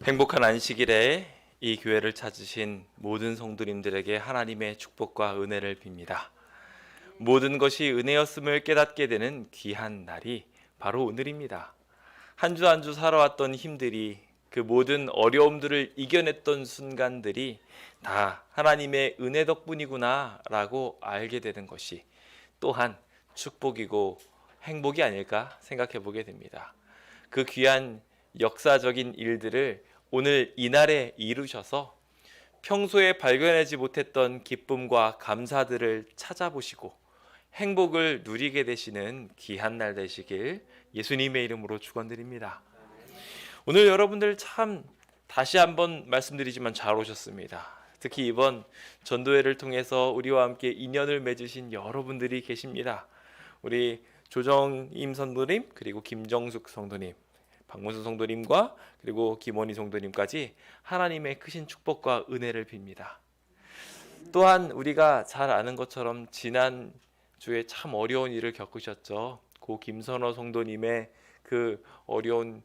행복한 안식일에 이 교회를 찾으신 모든 성도님들에게 하나님의 축복과 은혜를 빕니다. 모든 것이 은혜였음을 깨닫게 되는 귀한 날이 바로 오늘입니다. 한 주 한 주 살아왔던 힘들이, 그 모든 어려움들을 이겨냈던 순간들이 다 하나님의 은혜 덕분이구나 라고 알게 되는 것이 또한 축복이고 행복이 아닐까 생각해 보게 됩니다. 그 귀한 역사적인 일들을 오늘 이날에 이루셔서 평소에 발견하지 못했던 기쁨과 감사들을 찾아보시고 행복을 누리게 되시는 귀한 날 되시길 예수님의 이름으로 축원드립니다. 오늘 여러분들 참 다시 한번 말씀드리지만 잘 오셨습니다. 특히 이번 전도회를 통해서 우리와 함께 인연을 맺으신 여러분들이 계십니다. 우리 조정임 성도님, 그리고 김정숙 성도님, 박문수 성도님과 그리고 김원희 성도님까지 하나님의 크신 축복과 은혜를 빕니다. 또한 우리가 잘 아는 것처럼 지난 주에 참 어려운 일을 겪으셨죠. 고 김선호 성도님의 그 어려운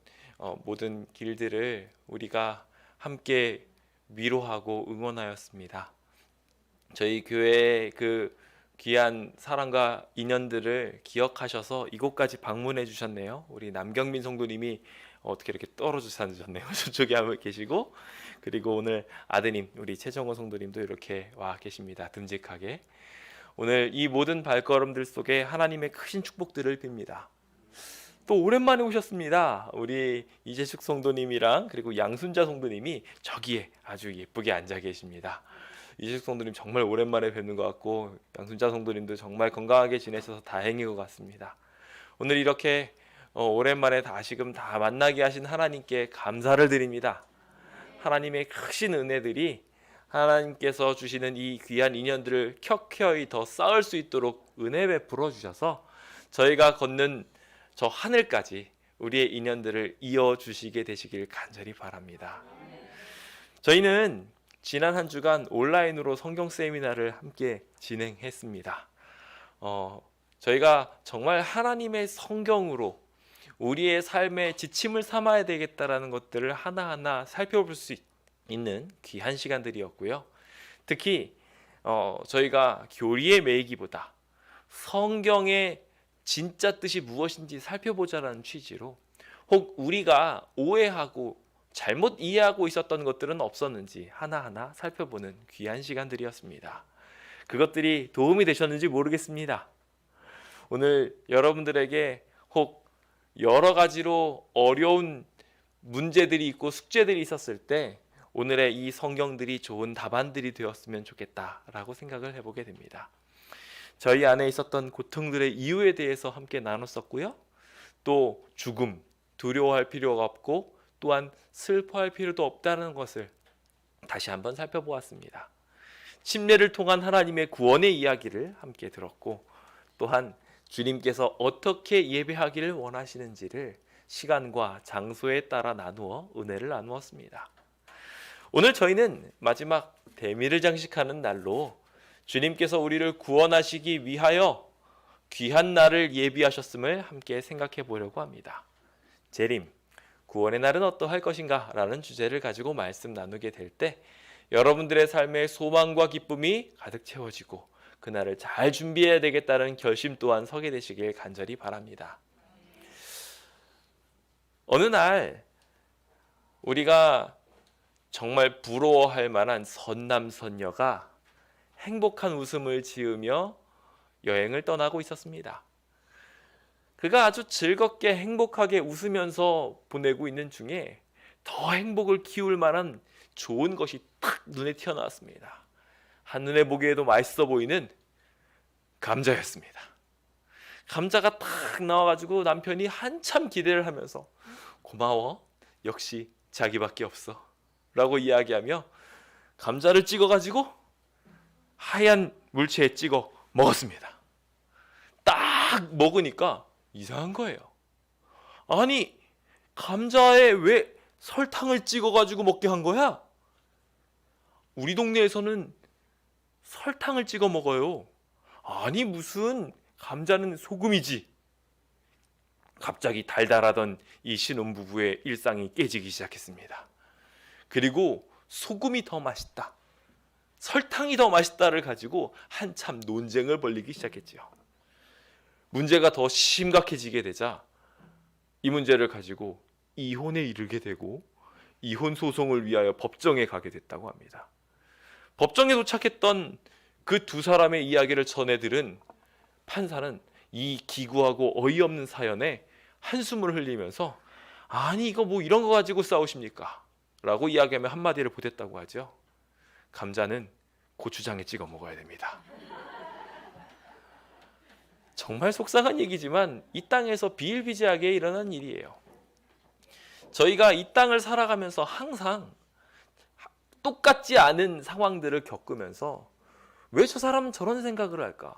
모든 길들을 우리가 함께 위로하고 응원하였습니다. 저희 교회의 그 귀한 사랑과 인연들을 기억하셔서 이곳까지 방문해 주셨네요. 우리 남경민 성도님이 어떻게 이렇게 떨어져 사셨네요. 저쪽에 한번 계시고, 그리고 오늘 아드님 우리 최정호 성도님도 이렇게 와 계십니다. 듬직하게. 오늘 이 모든 발걸음들 속에 하나님의 크신 축복들을 빕니다. 또 오랜만에 오셨습니다. 우리 이재숙 성도님이랑 그리고 양순자 성도님이 저기에 아주 예쁘게 앉아 계십니다. 이재숙 성도님 정말 오랜만에 뵙는 것 같고, 양순자 성도님도 정말 건강하게 지내셔서 다행인 것 같습니다. 오늘 이렇게 오랜만에 다시금 다 만나게 하신 하나님께 감사를 드립니다. 하나님의 크신 은혜들이 하나님께서 주시는 이 귀한 인연들을 켜켜이 더 쌓을 수 있도록 은혜 베풀어 주셔서 저희가 걷는 저 하늘까지 우리의 인연들을 이어주시게 되시길 간절히 바랍니다. 저희는 지난 한 주간 온라인으로 성경 세미나를 함께 진행했습니다. 저희가 정말 하나님의 성경으로 우리의 삶의 지침을 삼아야 되겠다라는 것들을 하나하나 살펴볼 수 있는 귀한 시간들이었고요. 특히 저희가 교리에 매이기보다 성경의 진짜 뜻이 무엇인지 살펴보자라는 취지로, 혹 우리가 오해하고 잘못 이해하고 있었던 것들은 없었는지 하나하나 살펴보는 귀한 시간들이었습니다. 그것들이 도움이 되셨는지 모르겠습니다. 오늘 여러분들에게 혹 여러 가지로 어려운 문제들이 있고 숙제들이 있었을 때 오늘의 이 성경들이 좋은 답안들이 되었으면 좋겠다라고 생각을 해보게 됩니다. 저희 안에 있었던 고통들의 이유에 대해서 함께 나눴었고요. 또 죽음, 두려워할 필요가 없고 또한 슬퍼할 필요도 없다는 것을 다시 한번 살펴보았습니다. 침례를 통한 하나님의 구원의 이야기를 함께 들었고, 또한 주님께서 어떻게 예배하기를 원하시는지를 시간과 장소에 따라 나누어 은혜를 나누었습니다. 오늘 저희는 마지막 대미를 장식하는 날로 주님께서 우리를 구원하시기 위하여 귀한 날을 예비하셨음을 함께 생각해 보려고 합니다. 재림, 구원의 날은 어떠할 것인가? 라는 주제를 가지고 말씀 나누게 될 때 여러분들의 삶에 소망과 기쁨이 가득 채워지고 그날을 잘 준비해야 되겠다는 결심 또한 서게 되시길 간절히 바랍니다. 어느 날 우리가 정말 부러워할 만한 선남선녀가 행복한 웃음을 지으며 여행을 떠나고 있었습니다. 그가 아주 즐겁게 행복하게 웃으면서 보내고 있는 중에 더 행복을 키울 만한 좋은 것이 탁 눈에 튀어나왔습니다. 한눈에 보기에도 맛있어 보이는 감자였습니다. 감자가 탁 나와가지고 남편이 한참 기대를 하면서 고마워, 역시 자기밖에 없어 라고 이야기하며 감자를 찍어가지고 하얀 물체에 찍어 먹었습니다. 딱 먹으니까 이상한 거예요. 아니, 감자에 왜 설탕을 찍어가지고 먹게 한 거야? 우리 동네에서는 설탕을 찍어 먹어요. 아니, 무슨 감자는 소금이지. 갑자기 달달하던 이 신혼부부의 일상이 깨지기 시작했습니다. 그리고 소금이 더 맛있다, 설탕이 더 맛있다를 가지고 한참 논쟁을 벌이기 시작했지요. 문제가 더 심각해지게 되자 이 문제를 가지고 이혼에 이르게 되고 이혼 소송을 위하여 법정에 가게 됐다고 합니다. 법정에 도착했던 그 두 사람의 이야기를 전해 들은 판사는 이 기구하고 어이없는 사연에 한숨을 흘리면서 아니 이거 뭐 이런 거 가지고 싸우십니까? 라고 이야기하며 한마디를 보탰다고 하죠. 감자는 고추장에 찍어 먹어야 됩니다. 정말 속상한 얘기지만 이 땅에서 비일비재하게 일어난 일이에요. 저희가 이 땅을 살아가면서 항상 똑같지 않은 상황들을 겪으면서 왜 저 사람은 저런 생각을 할까?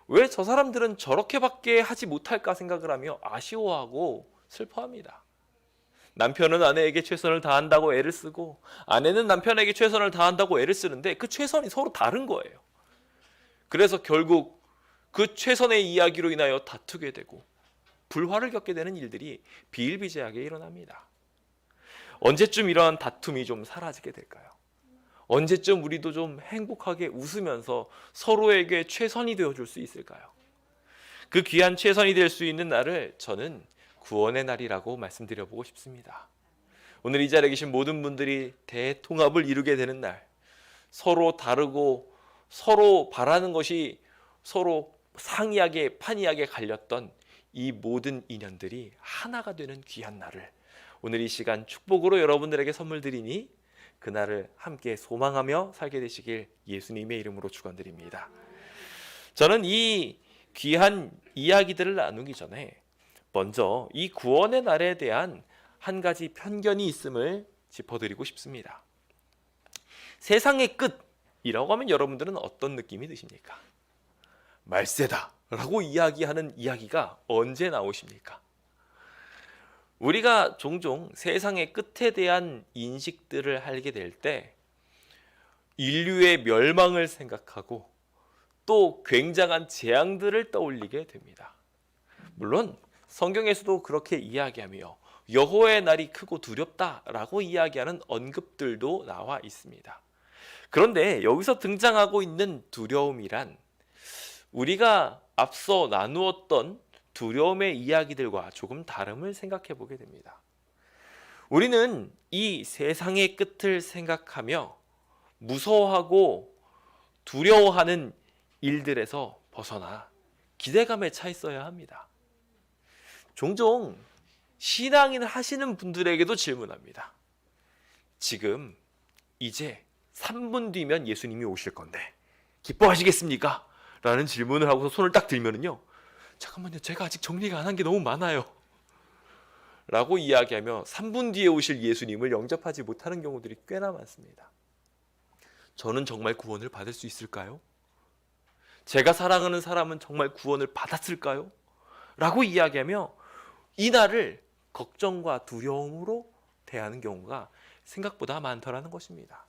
왜 저 사람들은 저렇게밖에 하지 못할까 생각을 하며 아쉬워하고 슬퍼합니다. 남편은 아내에게 최선을 다한다고 애를 쓰고 아내는 남편에게 최선을 다한다고 애를 쓰는데 그 최선이 서로 다른 거예요. 그래서 결국 그 최선의 이야기로 인하여 다투게 되고 불화를 겪게 되는 일들이 비일비재하게 일어납니다. 언제쯤 이러한 다툼이 좀 사라지게 될까요? 언제쯤 우리도 좀 행복하게 웃으면서 서로에게 최선이 되어줄 수 있을까요? 그 귀한 최선이 될 수 있는 날을 저는 구원의 날이라고 말씀드려보고 싶습니다. 오늘 이 자리에 계신 모든 분들이 대통합을 이루게 되는 날, 서로 다르고 서로 바라는 것이 서로 상이하게 판이하게 갈렸던 이 모든 인연들이 하나가 되는 귀한 날을 오늘 이 시간 축복으로 여러분들에게 선물 드리니 그날을 함께 소망하며 살게 되시길 예수님의 이름으로 축원드립니다. 저는 이 귀한 이야기들을 나누기 전에 먼저 이 구원의 날에 대한 한 가지 편견이 있음을 짚어드리고 싶습니다. 세상의 끝이라고 하면 여러분들은 어떤 느낌이 드십니까? 말세다 라고 이야기하는 이야기가 언제 나오십니까? 우리가 종종 세상의 끝에 대한 인식들을 하게 될 때 인류의 멸망을 생각하고 또 굉장한 재앙들을 떠올리게 됩니다. 물론 성경에서도 그렇게 이야기하며 여호와의 날이 크고 두렵다라고 이야기하는 언급들도 나와 있습니다. 그런데 여기서 등장하고 있는 두려움이란 우리가 앞서 나누었던 두려움의 이야기들과 조금 다름을 생각해 보게 됩니다. 우리는 이 세상의 끝을 생각하며 무서워하고 두려워하는 일들에서 벗어나 기대감에 차 있어야 합니다. 종종 신앙인 하시는 분들에게도 질문합니다. 지금 이제 3분 뒤면 예수님이 오실 건데 기뻐하시겠습니까? 라는 질문을 하고서 손을 딱 들면은요, 잠깐만요, 제가 아직 정리가 안 한 게 너무 많아요 라고 이야기하며 3분 뒤에 오실 예수님을 영접하지 못하는 경우들이 꽤나 많습니다. 저는 정말 구원을 받을 수 있을까요? 제가 사랑하는 사람은 정말 구원을 받았을까요? 라고 이야기하며 이 날을 걱정과 두려움으로 대하는 경우가 생각보다 많더라는 것입니다.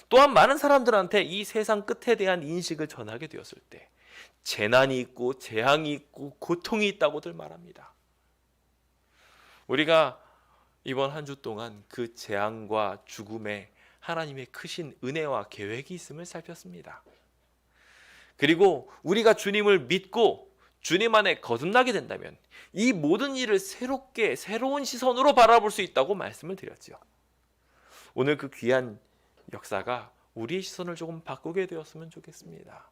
또한 많은 사람들한테 이 세상 끝에 대한 인식을 전하게 되었을 때 재난이 있고 재앙이 있고 고통이 있다고들 말합니다. 우리가 이번 한 주 동안 그 재앙과 죽음에 하나님의 크신 은혜와 계획이 있음을 살폈습니다. 그리고 우리가 주님을 믿고 주님 안에 거듭나게 된다면 이 모든 일을 새로운 시선으로 바라볼 수 있다고 말씀을 드렸죠. 오늘 그 귀한 역사가 우리의 시선을 조금 바꾸게 되었으면 좋겠습니다.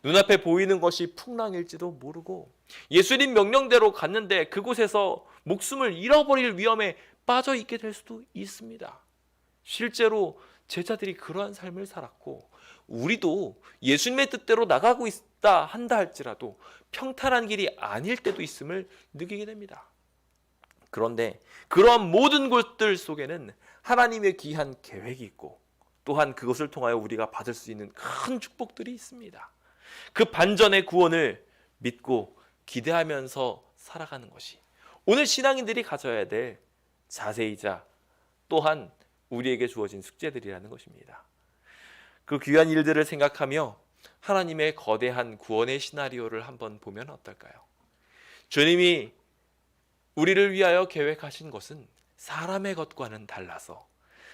눈앞에 보이는 것이 풍랑일지도 모르고 예수님 명령대로 갔는데 그곳에서 목숨을 잃어버릴 위험에 빠져 있게 될 수도 있습니다. 실제로 제자들이 그러한 삶을 살았고 우리도 예수님의 뜻대로 나가고 있다 한다 할지라도 평탄한 길이 아닐 때도 있음을 느끼게 됩니다. 그런데 그러한 모든 것들 속에는 하나님의 귀한 계획이 있고 또한 그것을 통하여 우리가 받을 수 있는 큰 축복들이 있습니다. 그 반전의 구원을 믿고 기대하면서 살아가는 것이 오늘 신앙인들이 가져야 될 자세이자 또한 우리에게 주어진 숙제들이라는 것입니다. 그 귀한 일들을 생각하며 하나님의 거대한 구원의 시나리오를 한번 보면 어떨까요? 주님이 우리를 위하여 계획하신 것은 사람의 것과는 달라서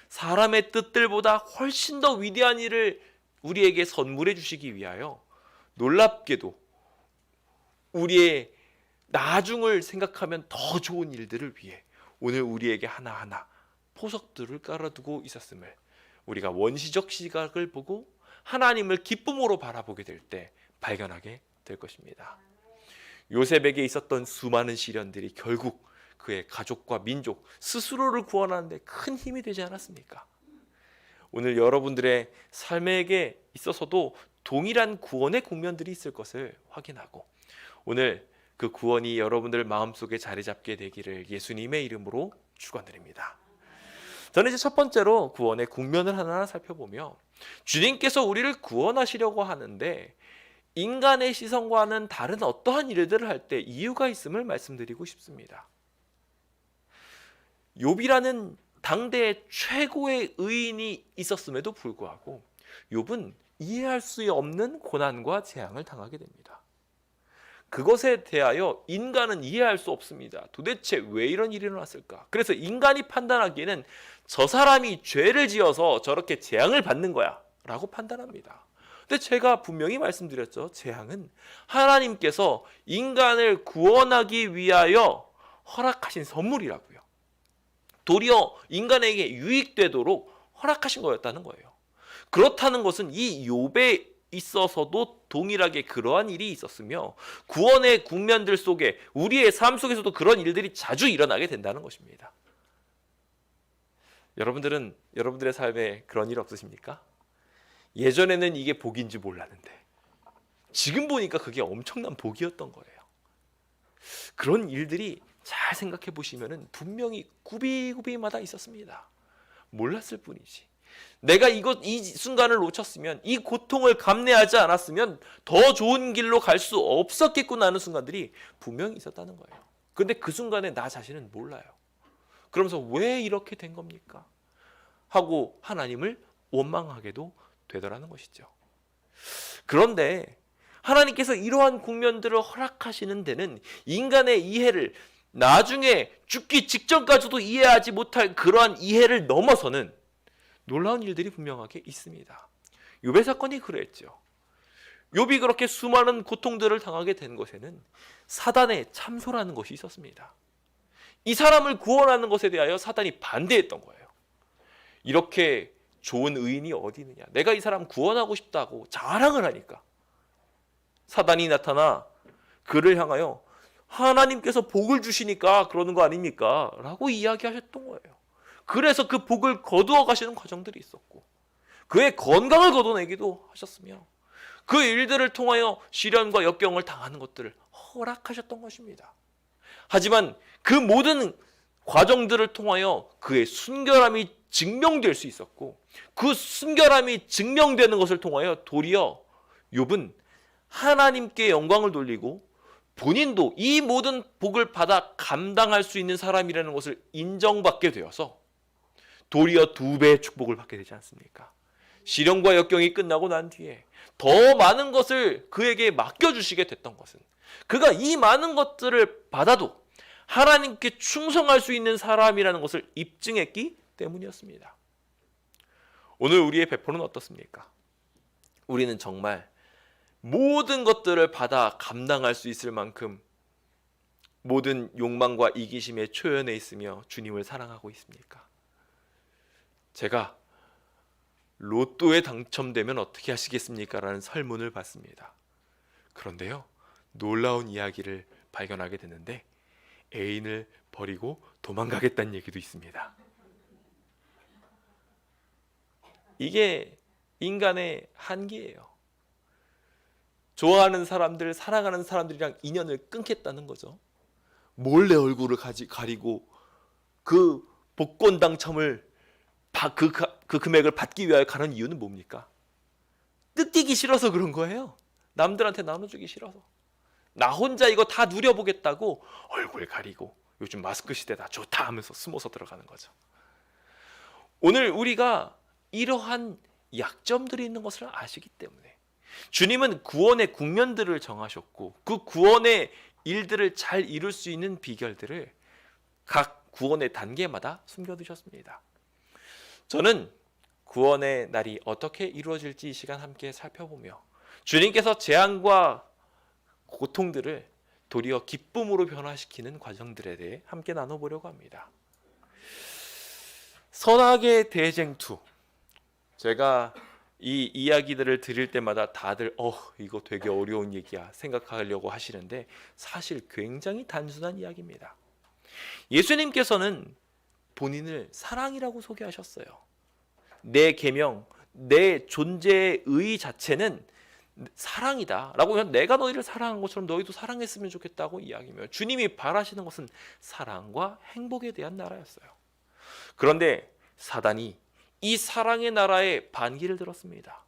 사람의 뜻들보다 훨씬 더 위대한 일을 우리에게 선물해 주시기 위하여 놀랍게도 우리의 나중을 생각하면 더 좋은 일들을 위해 오늘 우리에게 하나하나 포석들을 깔아두고 있었음을 우리가 원시적 시각을 보고 하나님을 기쁨으로 바라보게 될 때 발견하게 될 것입니다. 요셉에게 있었던 수많은 시련들이 결국 그의 가족과 민족 스스로를 구원하는 데 큰 힘이 되지 않았습니까? 오늘 여러분들의 삶에게 있어서도 동일한 구원의 국면들이 있을 것을 확인하고 오늘 그 구원이 여러분들 마음속에 자리 잡게 되기를 예수님의 이름으로 축원드립니다. 저는 이제 첫 번째로 구원의 국면을 하나하나 살펴보며 주님께서 우리를 구원하시려고 하는데 인간의 시선과는 다른 어떠한 일들을 할 때 이유가 있음을 말씀드리고 싶습니다. 욥이라는 당대의 최고의 의인이 있었음에도 불구하고 욥은 이해할 수 없는 고난과 재앙을 당하게 됩니다. 그것에 대하여 인간은 이해할 수 없습니다. 도대체 왜 이런 일이 일어났을까? 그래서 인간이 판단하기에는 저 사람이 죄를 지어서 저렇게 재앙을 받는 거야 라고 판단합니다. 근데 제가 분명히 말씀드렸죠. 재앙은 하나님께서 인간을 구원하기 위하여 허락하신 선물이라고요. 도리어 인간에게 유익되도록 허락하신 거였다는 거예요. 그렇다는 것은 이 욥에 있어서도 동일하게 그러한 일이 있었으며 구원의 국면들 속에 우리의 삶 속에서도 그런 일들이 자주 일어나게 된다는 것입니다. 여러분들은 여러분들의 삶에 그런 일 없으십니까? 예전에는 이게 복인지 몰랐는데 지금 보니까 그게 엄청난 복이었던 거예요. 그런 일들이 잘 생각해 보시면 분명히 구비구비마다 있었습니다. 몰랐을 뿐이지. 내가 이 순간을 놓쳤으면, 이 고통을 감내하지 않았으면 더 좋은 길로 갈 수 없었겠구나 하는 순간들이 분명히 있었다는 거예요. 그런데 그 순간에 나 자신은 몰라요. 그러면서 왜 이렇게 된 겁니까? 하고 하나님을 원망하게도 되더라는 것이죠. 그런데 하나님께서 이러한 국면들을 허락하시는 데는 인간의 이해를 나중에 죽기 직전까지도 이해하지 못할 그러한 이해를 넘어서는 놀라운 일들이 분명하게 있습니다. 욥의 사건이 그랬죠. 욥이 그렇게 수많은 고통들을 당하게 된 것에는 사단의 참소라는 것이 있었습니다. 이 사람을 구원하는 것에 대하여 사단이 반대했던 거예요. 이렇게 좋은 의인이 어디 있느냐, 내가 이 사람 구원하고 싶다고 자랑을 하니까 사단이 나타나 그를 향하여 하나님께서 복을 주시니까 그러는 거 아닙니까? 라고 이야기하셨던 거예요. 그래서 그 복을 거두어 가시는 과정들이 있었고 그의 건강을 거둬내기도 하셨으며 그 일들을 통하여 시련과 역경을 당하는 것들을 허락하셨던 것입니다. 하지만 그 모든 과정들을 통하여 그의 순결함이 증명될 수 있었고 그 순결함이 증명되는 것을 통하여 도리어 욥은 하나님께 영광을 돌리고 본인도 이 모든 복을 받아 감당할 수 있는 사람이라는 것을 인정받게 되어서 도리어 2배의 축복을 받게 되지 않습니까? 시련과 역경이 끝나고 난 뒤에 더 많은 것을 그에게 맡겨주시게 됐던 것은 그가 이 많은 것들을 받아도 하나님께 충성할 수 있는 사람이라는 것을 입증했기 때문이었습니다. 오늘 우리의 배포는 어떻습니까? 우리는 정말 모든 것들을 받아 감당할 수 있을 만큼 모든 욕망과 이기심에 초연해 있으며 주님을 사랑하고 있습니까? 제가 로또에 당첨되면 어떻게 하시겠습니까? 라는 설문을 받습니다. 그런데요, 놀라운 이야기를 발견하게 되는데 애인을 버리고 도망가겠다는 얘기도 있습니다. 이게 인간의 한계예요. 좋아하는 사람들, 사랑하는 사람들이랑 인연을 끊겠다는 거죠. 몰래 얼굴을 가리고 그 복권 당첨을 그 금액을 받기 위하여 가는 이유는 뭡니까? 뜯기기 싫어서 그런 거예요. 남들한테 나눠주기 싫어서. 나 혼자 이거 다 누려보겠다고 얼굴 가리고 요즘 마스크 시대다 좋다 하면서 숨어서 들어가는 거죠. 오늘 우리가 이러한 약점들이 있는 것을 아시기 때문에 주님은 구원의 국면들을 정하셨고 그 구원의 일들을 잘 이룰 수 있는 비결들을 각 구원의 단계마다 숨겨두셨습니다. 저는 구원의 날이 어떻게 이루어질지 이 시간 함께 살펴보며 주님께서 재앙과 고통들을 도리어 기쁨으로 변화시키는 과정들에 대해 함께 나눠보려고 합니다. 선악의 대쟁투. 제가 이 이야기들을 드릴 때마다 다들 이거 되게 어려운 얘기야 생각하려고 하시는데 사실 굉장히 단순한 이야기입니다. 예수님께서는 본인을 사랑이라고 소개하셨어요. 내 계명, 내 존재의 의 자체는 사랑이다 라고 하면 내가 너희를 사랑한 것처럼 너희도 사랑했으면 좋겠다고 이야기하며 주님이 바라시는 것은 사랑과 행복에 대한 나라였어요. 그런데 사단이 이 사랑의 나라에 반기를 들었습니다.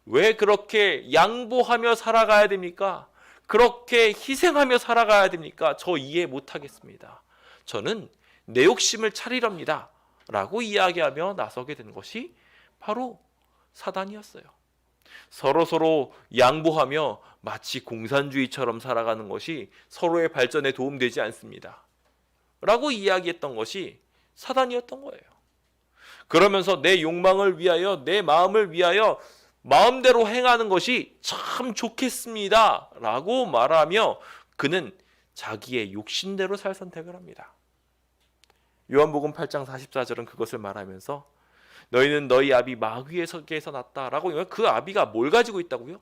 왜 그렇게 양보하며 살아가야 됩니까? 그렇게 희생하며 살아가야 됩니까? 저 이해 못하겠습니다. 저는 내 욕심을 차리렵니다 라고 이야기하며 나서게 된 것이 바로 사단이었어요. 서로 양보하며 마치 공산주의처럼 살아가는 것이 서로의 발전에 도움되지 않습니다 라고 이야기했던 것이 사단이었던 거예요. 그러면서 내 욕망을 위하여 내 마음을 위하여 마음대로 행하는 것이 참 좋겠습니다 라고 말하며 그는 자기의 욕심대로 살 선택을 합니다. 요한복음 8장 44절은 그것을 말하면서 너희는 너희 아비 마귀에게서 났다라고 하면 그 아비가 뭘 가지고 있다고요?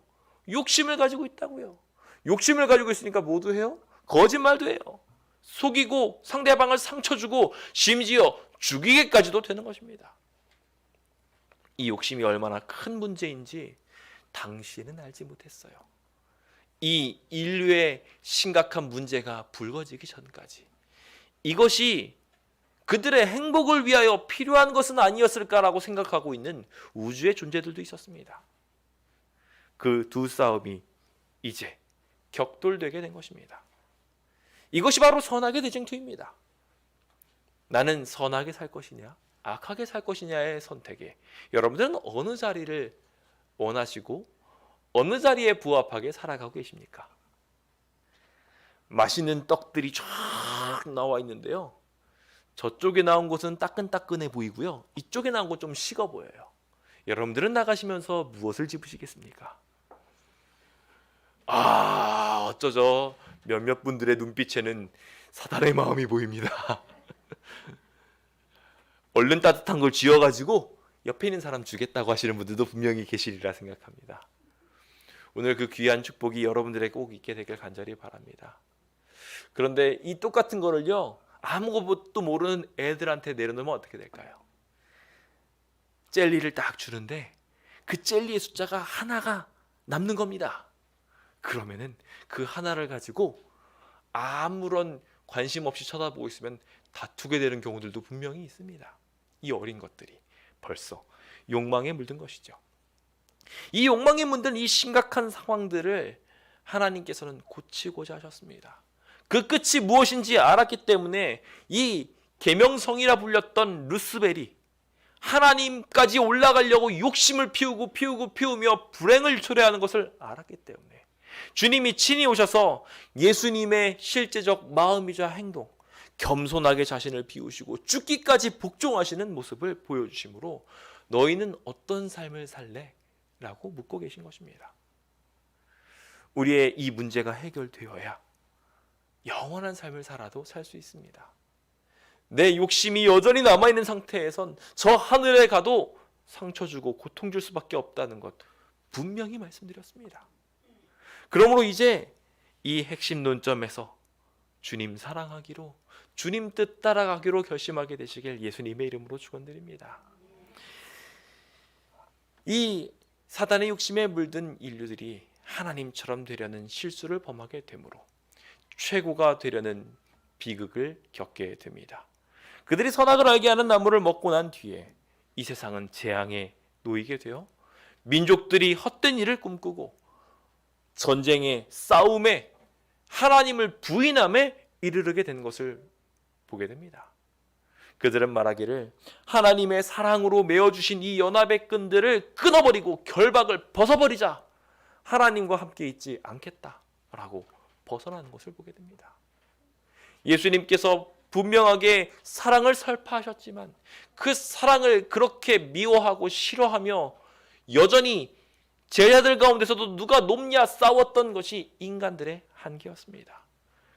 욕심을 가지고 있다고요. 욕심을 가지고 있으니까 뭐도 해요? 거짓말도 해요. 속이고 상대방을 상처 주고 심지어 죽이게까지도 되는 것입니다. 이 욕심이 얼마나 큰 문제인지 당시에는 알지 못했어요. 이 인류의 심각한 문제가 불거지기 전까지 이것이 그들의 행복을 위하여 필요한 것은 아니었을까라고 생각하고 있는 우주의 존재들도 있었습니다. 그 두 싸움이 이제 격돌되게 된 것입니다. 이것이 바로 선악의 대쟁투입니다. 나는 선하게 살 것이냐 악하게 살 것이냐의 선택에 여러분들은 어느 자리를 원하시고 어느 자리에 부합하게 살아가고 계십니까? 맛있는 떡들이 쫙 나와 있는데요, 저쪽에 나온 곳은 따끈따끈해 보이고요, 이쪽에 나온 곳 좀 식어 보여요. 여러분들은 나가시면서 무엇을 집으시겠습니까? 어쩌죠? 몇몇 분들의 눈빛에는 사단의 마음이 보입니다. 얼른 따뜻한 걸 쥐어가지고 옆에 있는 사람 주겠다고 하시는 분들도 분명히 계시리라 생각합니다. 오늘 그 귀한 축복이 여러분들에게 꼭 있게 되길 간절히 바랍니다. 그런데 이 똑같은 거를요, 아무것도 모르는 애들한테 내려놓으면 어떻게 될까요? 젤리를 딱 주는데 그 젤리의 숫자가 하나가 남는 겁니다. 그러면은 그 하나를 가지고 아무런 관심 없이 쳐다보고 있으면 다투게 되는 경우들도 분명히 있습니다. 이 어린 것들이 벌써 욕망에 물든 것이죠. 이 욕망에 물든 이 심각한 상황들을 하나님께서는 고치고자 하셨습니다. 그 끝이 무엇인지 알았기 때문에 이 계명성이라 불렸던 루스벨이 하나님까지 올라가려고 욕심을 피우며 불행을 초래하는 것을 알았기 때문에 주님이 친히 오셔서 예수님의 실제적 마음이자 행동, 겸손하게 자신을 비우시고 죽기까지 복종하시는 모습을 보여주심으로 너희는 어떤 삶을 살래? 라고 묻고 계신 것입니다. 우리의 이 문제가 해결되어야 영원한 삶을 살아도 살 수 있습니다. 내 욕심이 여전히 남아있는 상태에선 저 하늘에 가도 상처 주고 고통 줄 수밖에 없다는 것 분명히 말씀드렸습니다. 그러므로 이제 이 핵심 논점에서 주님 사랑하기로, 주님 뜻 따라가기로 결심하게 되시길 예수님의 이름으로 축원드립니다. 이 사단의 욕심에 물든 인류들이 하나님처럼 되려는 실수를 범하게 되므로 최고가 되려는 비극을 겪게 됩니다. 그들이 선악을 알게 하는 나무를 먹고 난 뒤에 이 세상은 재앙에 놓이게 되어 민족들이 헛된 일을 꿈꾸고 전쟁에, 싸움에, 하나님을 부인함에 이르게 된 것을 보게 됩니다. 그들은 말하기를 하나님의 사랑으로 메어주신 이 연합의 끈들을 끊어버리고 결박을 벗어버리자, 하나님과 함께 있지 않겠다라고 벗어나는 것을 보게 됩니다. 예수님께서 분명하게 사랑을 설파하셨지만 그 사랑을 그렇게 미워하고 싫어하며 여전히 제자들 가운데서도 누가 높냐 싸웠던 것이 인간들의 한계였습니다.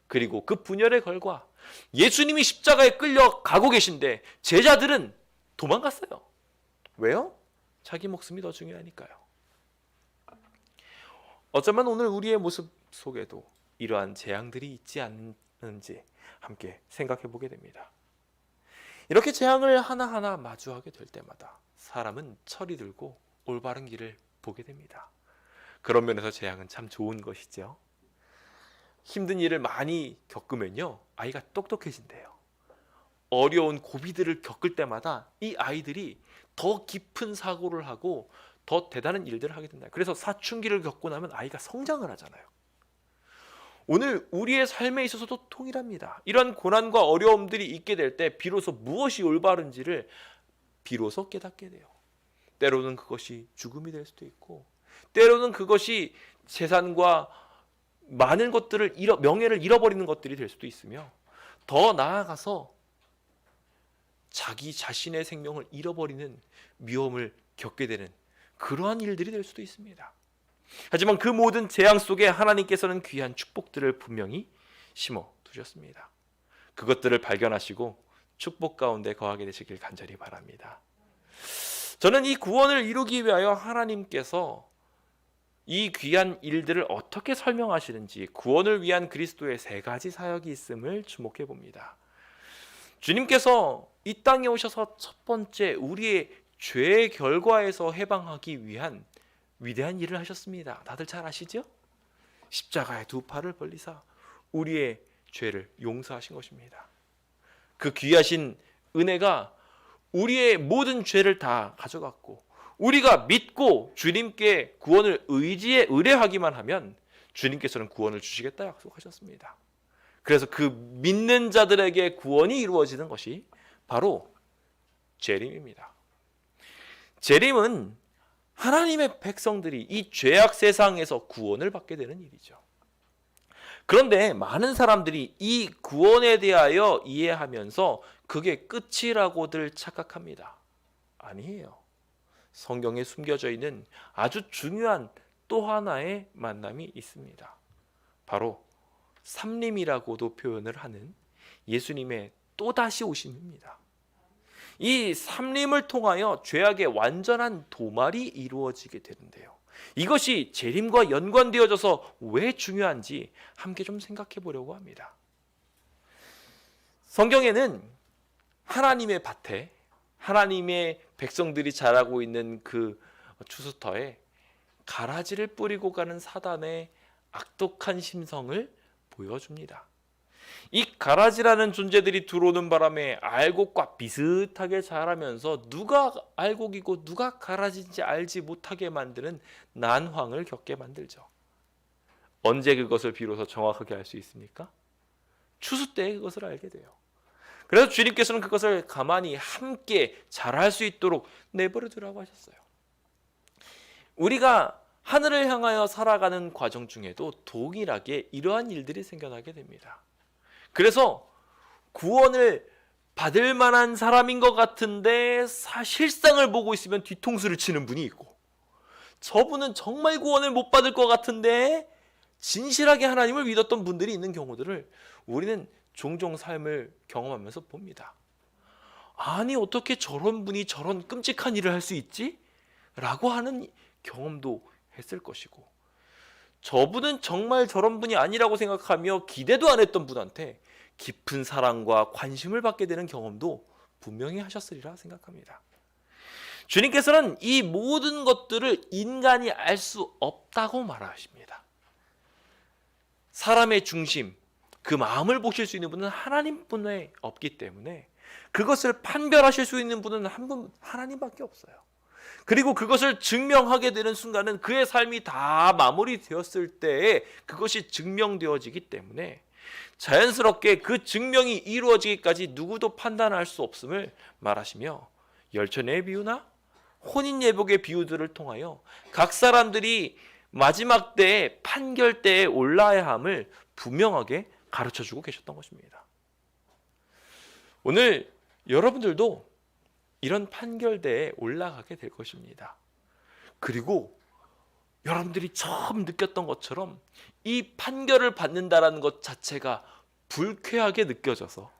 그리고 그 분열의 결과 예수님이 십자가에 끌려가고 계신데 제자들은 도망갔어요. 왜요? 자기 목숨이 더 중요하니까요. 어쩌면 오늘 우리의 모습 속에도 이러한 재앙들이 있지 않는지 함께 생각해 보게 됩니다. 이렇게 재앙을 하나하나 마주하게 될 때마다 사람은 철이 들고 올바른 길을 보게 됩니다. 그런 면에서 재앙은 참 좋은 것이죠. 힘든 일을 많이 겪으면요, 아이가 똑똑해진대요. 어려운 고비들을 겪을 때마다 이 아이들이 더 깊은 사고를 하고 더 대단한 일들을 하게 된다. 그래서 사춘기를 겪고 나면 아이가 성장을 하잖아요. 오늘 우리의 삶에 있어서도 동일합니다. 이런 고난과 어려움들이 있게 될 때 비로소 무엇이 올바른지를 비로소 깨닫게 돼요. 때로는 그것이 죽음이 될 수도 있고, 때로는 그것이 재산과 많은 것들을 명예를 잃어버리는 것들이 될 수도 있으며, 더 나아가서 자기 자신의 생명을 잃어버리는 위험을 겪게 되는 그러한 일들이 될 수도 있습니다. 하지만 그 모든 재앙 속에 하나님께서는 귀한 축복들을 분명히 심어 두셨습니다. 그것들을 발견하시고 축복 가운데 거하게 되시길 간절히 바랍니다. 저는 이 구원을 이루기 위하여 하나님께서 이 귀한 일들을 어떻게 설명하시는지 구원을 위한 그리스도의 세 가지 사역이 있음을 주목해 봅니다. 주님께서 이 땅에 오셔서 첫 번째 우리의 죄의 결과에서 해방하기 위한 위대한 일을 하셨습니다. 다들 잘 아시죠? 십자가에 두 팔을 벌리사 우리의 죄를 용서하신 것입니다. 그 귀하신 은혜가 우리의 모든 죄를 다 가져갔고, 우리가 믿고 주님께 구원을 의뢰하기만 하면 주님께서는 구원을 주시겠다 약속하셨습니다. 그래서 그 믿는 자들에게 구원이 이루어지는 것이 바로 재림입니다. 재림은 하나님의 백성들이 이 죄악 세상에서 구원을 받게 되는 일이죠. 그런데 많은 사람들이 이 구원에 대하여 이해하면서 그게 끝이라고들 착각합니다. 아니에요. 성경에 숨겨져 있는 아주 중요한 또 하나의 만남이 있습니다. 바로 삼림이라고도 표현을 하는 예수님의 또다시 오심입니다. 이 삼림을 통하여 죄악의 완전한 도말이 이루어지게 되는데요. 이것이 재림과 연관되어져서 왜 중요한지 함께 좀 생각해 보려고 합니다. 성경에는 하나님의 밭에 하나님의 백성들이 자라고 있는 그 추수터에 가라지를 뿌리고 가는 사단의 악독한 심성을 보여줍니다. 이 가라지라는 존재들이 들어오는 바람에 알곡과 비슷하게 자라면서 누가 알곡이고 누가 가라지인지 알지 못하게 만드는 난황을 겪게 만들죠. 언제 그것을 비로소 정확하게 알 수 있습니까? 추수 때에 그것을 알게 돼요. 그래서 주님께서는 그것을 가만히 함께 자랄 수 있도록 내버려 두라고 하셨어요. 우리가 하늘을 향하여 살아가는 과정 중에도 동일하게 이러한 일들이 생겨나게 됩니다. 그래서 구원을 받을 만한 사람인 것 같은데 실상을 보고 있으면 뒤통수를 치는 분이 있고, 저분은 정말 구원을 못 받을 것 같은데 진실하게 하나님을 믿었던 분들이 있는 경우들을 우리는 종종 삶을 경험하면서 봅니다. 아니, 어떻게 저런 분이 저런 끔찍한 일을 할 수 있지? 라고 하는 경험도 했을 것이고, 저분은 정말 저런 분이 아니라고 생각하며 기대도 안 했던 분한테 깊은 사랑과 관심을 받게 되는 경험도 분명히 하셨으리라 생각합니다. 주님께서는 이 모든 것들을 인간이 알 수 없다고 말하십니다. 사람의 중심, 그 마음을 보실 수 있는 분은 하나님뿐에 없기 때문에 그것을 판별하실 수 있는 분은 한 분, 하나님밖에 없어요. 그리고 그것을 증명하게 되는 순간은 그의 삶이 다 마무리되었을 때에 그것이 증명되어지기 때문에 자연스럽게 그 증명이 이루어지기까지 누구도 판단할 수 없음을 말하시며, 열처녀의 비유나 혼인예복의 비유들을 통하여 각 사람들이 마지막 때에 판결 때에 올라야 함을 분명하게 가르쳐주고 계셨던 것입니다. 오늘 여러분들도 이런 판결대에 올라가게 될 것입니다. 그리고 여러분들이 처음 느꼈던 것처럼 이 판결을 받는다라는 것 자체가 불쾌하게 느껴져서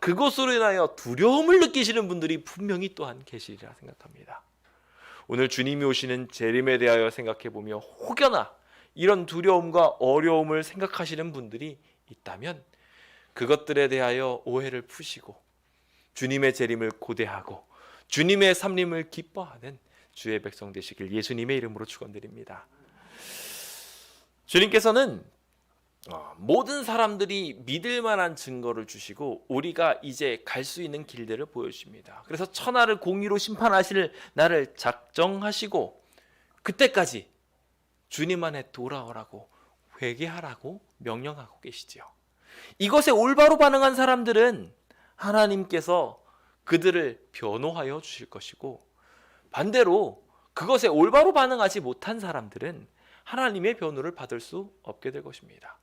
그것으로 인하여 두려움을 느끼시는 분들이 분명히 또한 계시리라 생각합니다. 오늘 주님이 오시는 재림에 대하여 생각해보며 혹여나 이런 두려움과 어려움을 생각하시는 분들이 있다면 그것들에 대하여 오해를 푸시고 주님의 재림을 고대하고 주님의 삼림을 기뻐하는 주의 백성 되시길 예수님의 이름으로 축원드립니다. 주님께서는 모든 사람들이 믿을 만한 증거를 주시고 우리가 이제 갈 수 있는 길들을 보여주십니다. 그래서 천하를 공의로 심판하실 날을 작정하시고 그때까지 주님 안에 돌아오라고 회개하라고 명령하고 계시지요. 이것에 올바로 반응한 사람들은 하나님께서 그들을 변호하여 주실 것이고 반대로 그것에 올바로 반응하지 못한 사람들은 하나님의 변호를 받을 수 없게 될 것입니다.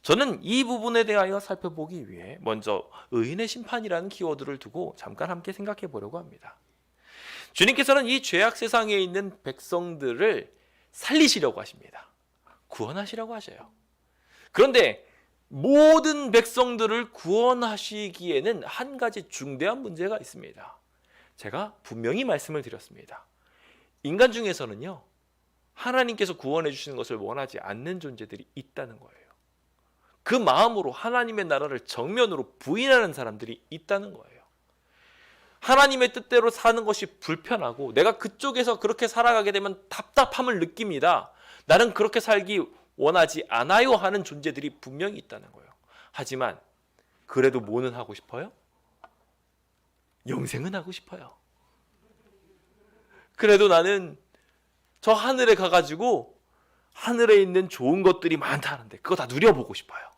저는 이 부분에 대하여 살펴보기 위해 먼저 의인의 심판이라는 키워드를 두고 잠깐 함께 생각해 보려고 합니다. 주님께서는 이 죄악 세상에 있는 백성들을 살리시려고 하십니다. 구원하시려고 하셔요. 그런데 모든 백성들을 구원하시기에는 한 가지 중대한 문제가 있습니다. 제가 분명히 말씀을 드렸습니다. 인간 중에서는요, 하나님께서 구원해 주시는 것을 원하지 않는 존재들이 있다는 거예요. 그 마음으로 하나님의 나라를 정면으로 부인하는 사람들이 있다는 거예요. 하나님의 뜻대로 사는 것이 불편하고 내가 그쪽에서 그렇게 살아가게 되면 답답함을 느낍니다. 나는 그렇게 살기 원하지 않아요 하는 존재들이 분명히 있다는 거예요. 하지만 그래도 뭐는 하고 싶어요? 영생은 하고 싶어요. 그래도 나는 저 하늘에 가가지고 하늘에 있는 좋은 것들이 많다는데 그거 다 누려보고 싶어요.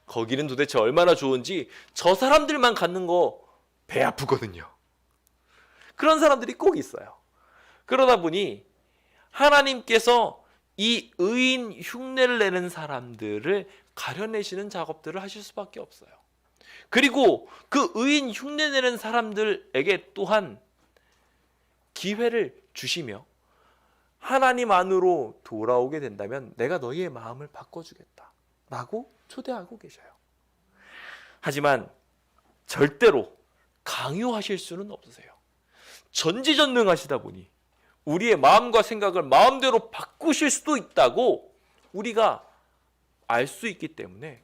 거기는 도대체 얼마나 좋은지 저 사람들만 갖는 거 배 아프거든요. 그런 사람들이 꼭 있어요. 그러다 보니 하나님께서 이 의인 흉내를 내는 사람들을 가려내시는 작업들을 하실 수밖에 없어요. 그리고 그 의인 흉내내는 사람들에게 또한 기회를 주시며 하나님 안으로 돌아오게 된다면 내가 너희의 마음을 바꿔주겠다 라고 초대하고 계셔요. 하지만 절대로 강요하실 수는 없으세요. 전지전능하시다 보니 우리의 마음과 생각을 마음대로 바꾸실 수도 있다고 우리가 알 수 있기 때문에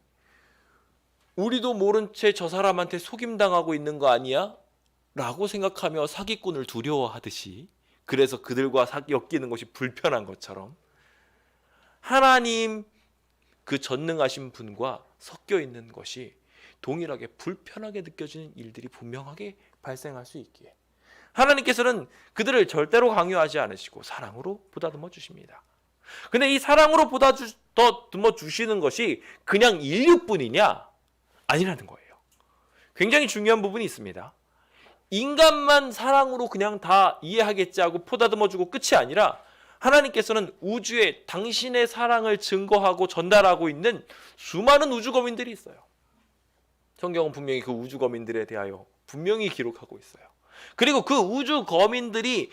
우리도 모른 채 저 사람한테 속임당하고 있는 거 아니야? 라고 생각하며 사기꾼을 두려워하듯이 그래서 그들과 엮이는 것이 불편한 것처럼 하나님 그 전능하신 분과 섞여 있는 것이 동일하게 불편하게 느껴지는 일들이 분명하게 발생할 수 있기에 하나님께서는 그들을 절대로 강요하지 않으시고 사랑으로 보다듬어 주십니다. 근데 이 사랑으로 보다듬어 주시는 것이 그냥 인류뿐이냐? 아니라는 거예요. 굉장히 중요한 부분이 있습니다. 인간만 사랑으로 그냥 다 이해하겠지 하고 보다듬어주고 끝이 아니라 하나님께서는 우주에 당신의 사랑을 증거하고 전달하고 있는 수많은 우주거민들이 있어요. 성경은 분명히 그 우주거민들에 대하여 분명히 기록하고 있어요. 그리고 그 우주거민들이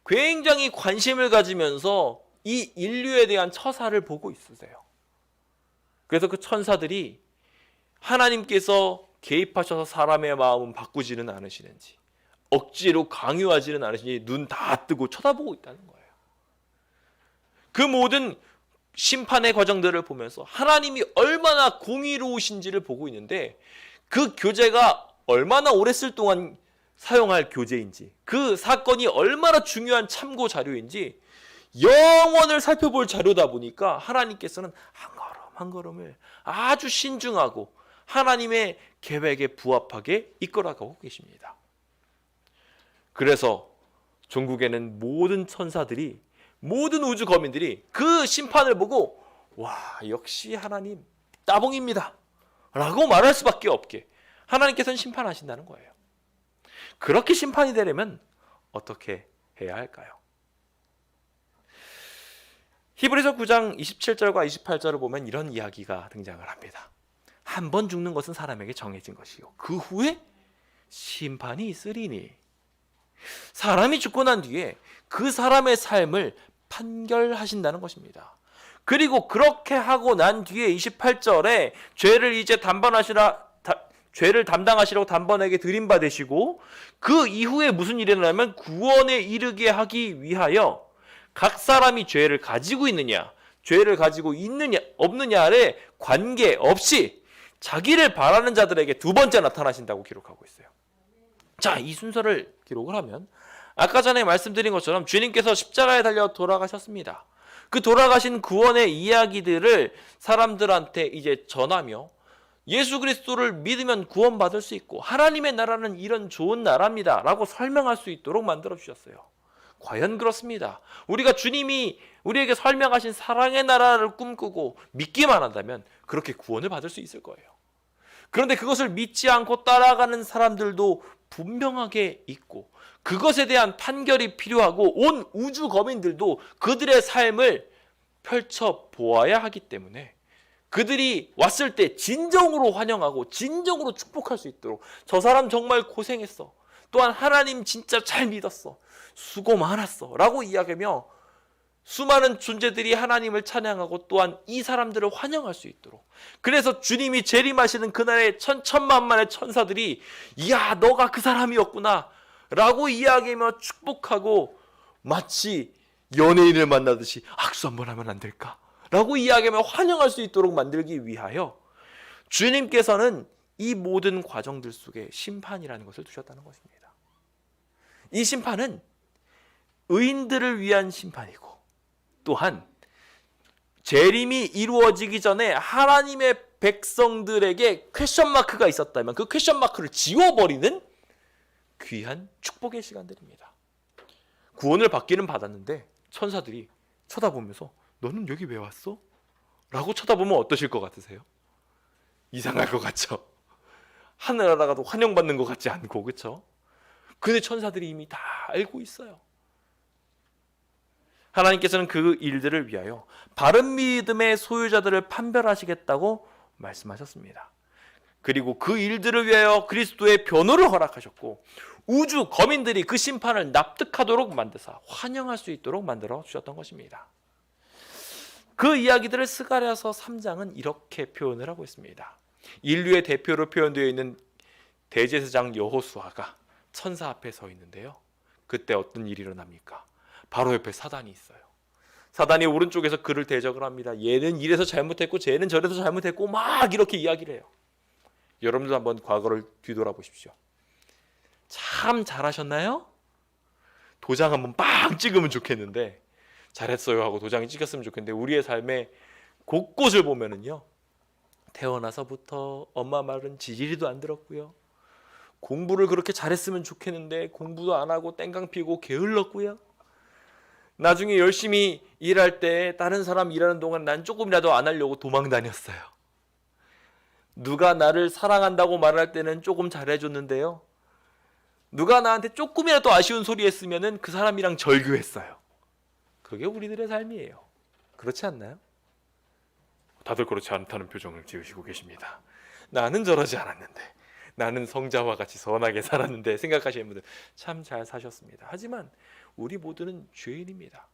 굉장히 관심을 가지면서 이 인류에 대한 처사를 보고 있으세요. 그래서 그 천사들이 하나님께서 개입하셔서 사람의 마음은 바꾸지는 않으시는지 억지로 강요하지는 않으시니 눈 다 뜨고 쳐다보고 있다는 거예요. 그 모든 심판의 과정들을 보면서 하나님이 얼마나 공의로우신지를 보고 있는데 그 교재가 얼마나 오래 쓸 동안 사용할 교재인지 그 사건이 얼마나 중요한 참고 자료인지 영원을 살펴볼 자료다 보니까 하나님께서는 한 걸음 한 걸음을 아주 신중하고 하나님의 계획에 부합하게 이끌어가고 계십니다. 그래서 종국에는 모든 천사들이 모든 우주 거민들이 그 심판을 보고 와 역시 하나님 따봉입니다 라고 말할 수밖에 없게 하나님께서는 심판하신다는 거예요. 그렇게 심판이 되려면 어떻게 해야 할까요? 히브리서 9장 27절과 28절을 보면 이런 이야기가 등장을 합니다. 한 번 죽는 것은 사람에게 정해진 것이요 그 후에 심판이 있으리니. 사람이 죽고 난 뒤에 그 사람의 삶을 판결하신다는 것입니다. 그리고 그렇게 하고 난 뒤에 28절에 죄를 담당하시라고 단번에게 들임받으시고, 그 이후에 무슨 일이 일어나면 구원에 이르게 하기 위하여 각 사람이 죄를 가지고 있느냐 죄를 가지고 있느냐 없느냐에 관계없이 자기를 바라는 자들에게 두 번째 나타나신다고 기록하고 있어요. 자, 이 순서를 기록을 하면 아까 전에 말씀드린 것처럼 주님께서 십자가에 달려 돌아가셨습니다. 그 돌아가신 구원의 이야기들을 사람들한테 이제 전하며 예수 그리스도를 믿으면 구원받을 수 있고 하나님의 나라는 이런 좋은 나라입니다 라고 설명할 수 있도록 만들어 주셨어요. 과연 그렇습니다. 우리가 주님이 우리에게 설명하신 사랑의 나라를 꿈꾸고 믿기만 한다면 그렇게 구원을 받을 수 있을 거예요. 그런데 그것을 믿지 않고 따라가는 사람들도 분명하게 있고, 그것에 대한 판결이 필요하고 온 우주 거민들도 그들의 삶을 펼쳐 보아야 하기 때문에 그들이 왔을 때 진정으로 환영하고 진정으로 축복할 수 있도록, 저 사람 정말 고생했어, 또한 하나님 진짜 잘 믿었어, 수고 많았어 라고 이야기하며 수많은 존재들이 하나님을 찬양하고 또한 이 사람들을 환영할 수 있도록, 그래서 주님이 재림하시는 그날의 천만만의 천사들이 이야 너가 그 사람이었구나 라고 이야기하며 축복하고, 마치 연예인을 만나듯이 악수 한번 하면 안 될까 라고 이야기하며 환영할 수 있도록 만들기 위하여 주님께서는 이 모든 과정들 속에 심판이라는 것을 두셨다는 것입니다. 이 심판은 의인들을 위한 심판이고, 또한 재림이 이루어지기 전에 하나님의 백성들에게 퀘션 마크가 있었다면 그 퀘션 마크를 지워버리는 귀한 축복의 시간들입니다. 구원을 받기는 받았는데 천사들이 쳐다보면서 너는 여기 왜 왔어? 라고 쳐다보면 어떠실 것 같으세요? 이상할 것 같죠? 하늘나라가도 환영받는 것 같지 않고, 그렇죠? 근데 천사들이 이미 다 알고 있어요. 하나님께서는 그 일들을 위하여 바른 믿음의 소유자들을 판별하시겠다고 말씀하셨습니다. 그리고 그 일들을 위하여 그리스도의 변호를 허락하셨고, 우주 거민들이 그 심판을 납득하도록 만드사 환영할 수 있도록 만들어 주셨던 것입니다. 그 이야기들을 스가랴서 3장은 이렇게 표현을 하고 있습니다. 인류의 대표로 표현되어 있는 대제사장 여호수아가 천사 앞에 서 있는데요, 그때 어떤 일이 일어납니까? 바로 옆에 사단이 있어요. 사단이 오른쪽에서 그를 대적을 합니다. 얘는 이래서 잘못했고 쟤는 저래서 잘못했고 막 이렇게 이야기를 해요. 여러분도 한번 과거를 뒤돌아보십시오. 참 잘하셨나요? 도장 한번 빵 찍으면 좋겠는데, 잘했어요 하고 도장이 찍혔으면 좋겠는데, 우리의 삶의 곳곳을 보면은요, 태어나서부터 엄마 말은 지지리도 안 들었고요, 공부를 그렇게 잘했으면 좋겠는데 공부도 안 하고 땡깡 피고 게을렀고요, 나중에 열심히 일할 때 다른 사람 일하는 동안 난 조금이라도 안 하려고 도망 다녔어요. 누가 나를 사랑한다고 말할 때는 조금 잘해줬는데요, 누가 나한테 조금이라도 아쉬운 소리 했으면 그 사람이랑 절교했어요. 그게 우리들의 삶이에요. 그렇지 않나요? 다들 그렇지 않다는 표정을 지으시고 계십니다. 나는 저러지 않았는데, 나는 성자와 같이 선하게 살았는데 생각하시는 분들 참 잘 사셨습니다. 하지만 우리 모두는 죄인입니다.